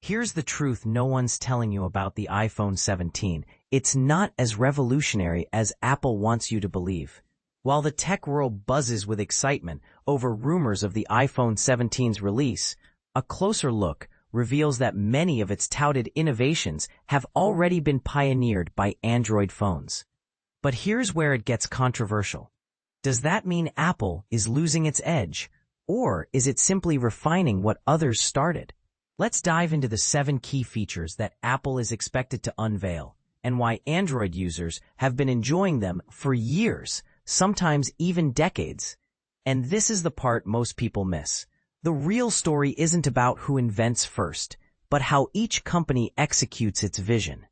Here's the truth no one's telling you about the iPhone 17. It's not as revolutionary as Apple wants you to believe. While the tech world buzzes with excitement over rumors of the iPhone 17's release, a closer look reveals that many of its touted innovations have already been pioneered by Android phones. But here's where it gets controversial. Does that mean Apple is losing its edge, or is it simply refining what others started? Let's dive into the 7 key features that Apple is expected to unveil, and why Android users have been enjoying them for years, sometimes even decades. And this is the part most people miss. The real story isn't about who invents first, but how each company executes its vision.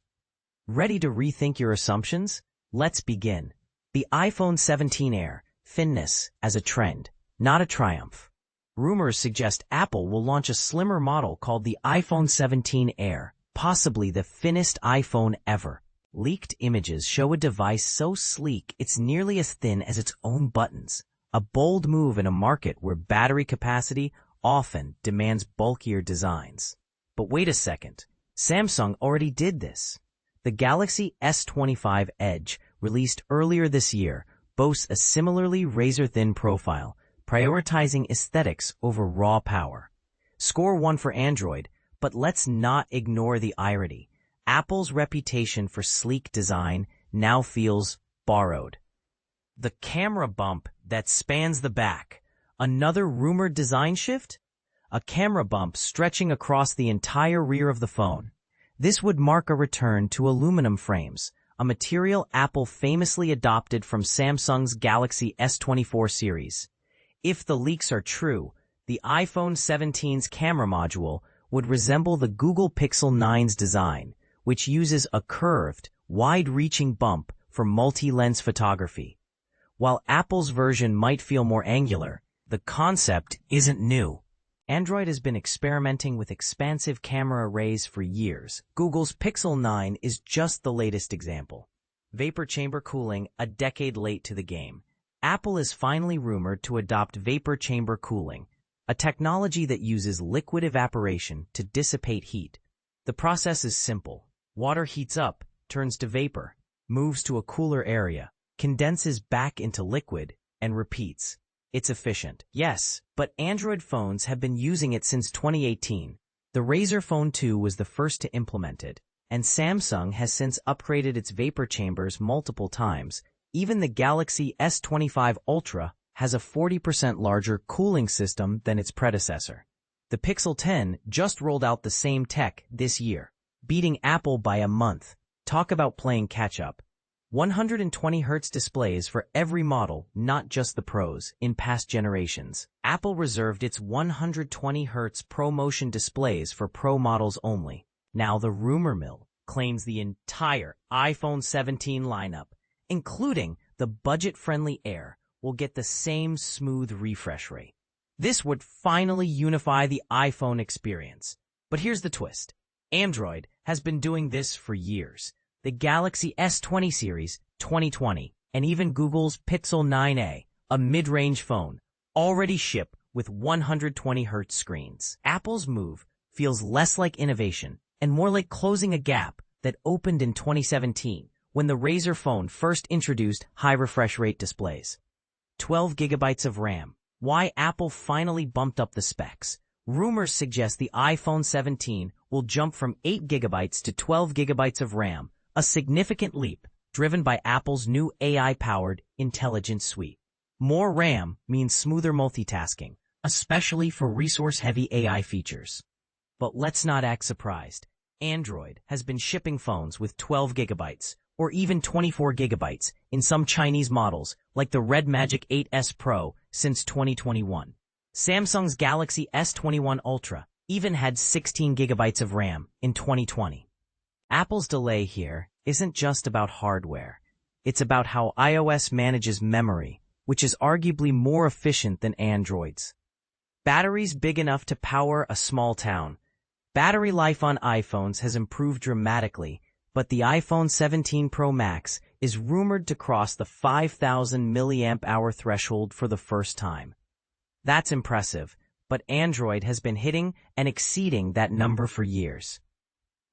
Ready to rethink your assumptions? Let's begin. The iPhone 17 Air, thinness as a trend, not a triumph. Rumors suggest Apple will launch a slimmer model called the iPhone 17 Air, possibly the thinnest iPhone ever. Leaked images show a device so sleek it's nearly as thin as its own buttons. A bold move in a market where battery capacity often demands bulkier designs. But wait a second, Samsung already did this. The Galaxy S25 Edge, released earlier this year, boasts a similarly razor-thin profile, prioritizing aesthetics over raw power. Score 1 for Android, but let's not ignore the irony. Apple's reputation for sleek design now feels borrowed. The camera bump that spans the back. Another rumored design shift? A camera bump stretching across the entire rear of the phone. This would mark a return to aluminum frames, a material Apple famously adopted from Samsung's Galaxy S24 series. If the leaks are true, the iPhone 17's camera module would resemble the Google Pixel 9's design, which uses a curved, wide-reaching bump for multi-lens photography. While Apple's version might feel more angular, the concept isn't new. Android has been experimenting with expansive camera arrays for years. Google's Pixel 9 is just the latest example. Vapor chamber cooling, a decade late to the game. Apple is finally rumored to adopt vapor chamber cooling, a technology that uses liquid evaporation to dissipate heat. The process is simple. Water heats up, turns to vapor, moves to a cooler area, condenses back into liquid, and repeats. It's efficient. Yes, but Android phones have been using it since 2018. The Razer Phone 2 was the first to implement it, and Samsung has since upgraded its vapor chambers multiple times. Even the Galaxy S25 Ultra has a 40% larger cooling system than its predecessor. The Pixel 10 just rolled out the same tech this year, beating Apple by a month. Talk about playing catch-up. 120Hz displays for every model, not just the Pros. In past generations, Apple reserved its 120Hz ProMotion displays for Pro models only. Now the rumor mill claims the entire iPhone 17 lineup, including the budget-friendly Air, will get the same smooth refresh rate. This would finally unify the iPhone experience. But here's the twist. Android has been doing this for years. The Galaxy S20 series, 2020, and even Google's Pixel 9a, a mid-range phone, already ship with 120Hz screens. Apple's move feels less like innovation and more like closing a gap that opened in 2017 when the Razer phone first introduced high refresh rate displays. 12 gigabytes of RAM. Why Apple finally bumped up the specs. Rumors suggest the iPhone 17 will jump from 8 gigabytes to 12 gigabytes of RAM, a significant leap driven by Apple's new AI-powered Intelligence Suite. More RAM means smoother multitasking, especially for resource-heavy AI features. But let's not act surprised. Android has been shipping phones with 12 gigabytes, or even 24 gigabytes, in some Chinese models, like the Red Magic 8S Pro, since 2021. Samsung's Galaxy S21 Ultra even had 16 gigabytes of RAM in 2020. Apple's delay here isn't just about hardware. It's about how iOS manages memory, which is arguably more efficient than Android's. Batteries big enough to power a small town. Battery life on iPhones has improved dramatically, but the iPhone 17 Pro Max is rumored to cross the 5,000 mAh threshold for the first time. That's impressive, but Android has been hitting and exceeding that number for years.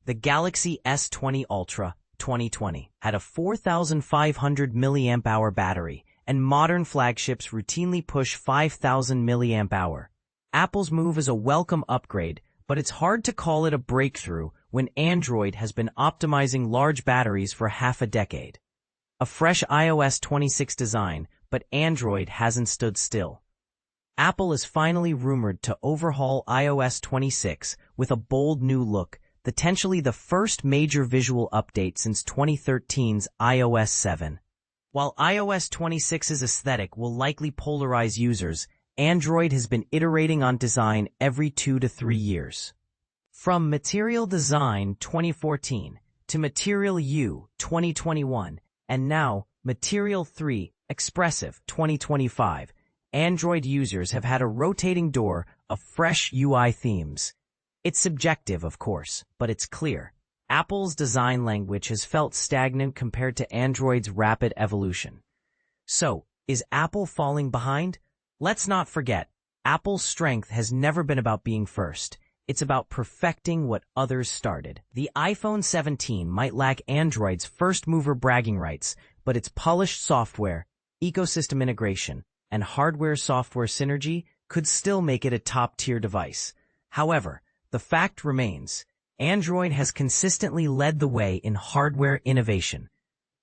The Galaxy S20 Ultra 2020 had a 4,500 mAh battery, and modern flagships routinely push 5,000 mAh. Apple's move is a welcome upgrade, but it's hard to call it a breakthrough when Android has been optimizing large batteries for half a decade. A fresh iOS 26 design, but Android hasn't stood still. Apple is finally rumored to overhaul iOS 26 with a bold new look, potentially the first major visual update since 2013's iOS 7. While iOS 26's aesthetic will likely polarize users, Android has been iterating on design every 2 to 3 years. From Material Design 2014 to Material U 2021 and now Material 3 Expressive 2025, Android users have had a rotating door of fresh UI themes. It's subjective, of course, but it's clear. Apple's design language has felt stagnant compared to Android's rapid evolution. So, is Apple falling behind? Let's not forget, Apple's strength has never been about being first. It's about perfecting what others started. The iPhone 17 might lack Android's first-mover bragging rights, but its polished software, ecosystem integration, and hardware-software synergy could still make it a top-tier device. However, the fact remains, Android has consistently led the way in hardware innovation.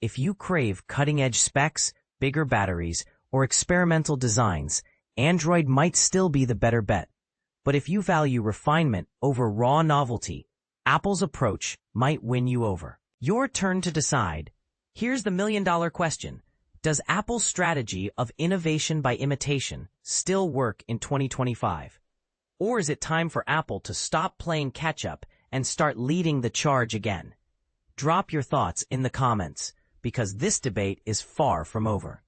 If you crave cutting-edge specs, bigger batteries, or experimental designs, Android might still be the better bet. But if you value refinement over raw novelty, Apple's approach might win you over. Your turn to decide. Here's the million-dollar question. Does Apple's strategy of innovation by imitation still work in 2025? Or is it time for Apple to stop playing catch-up and start leading the charge again? Drop your thoughts in the comments, because this debate is far from over.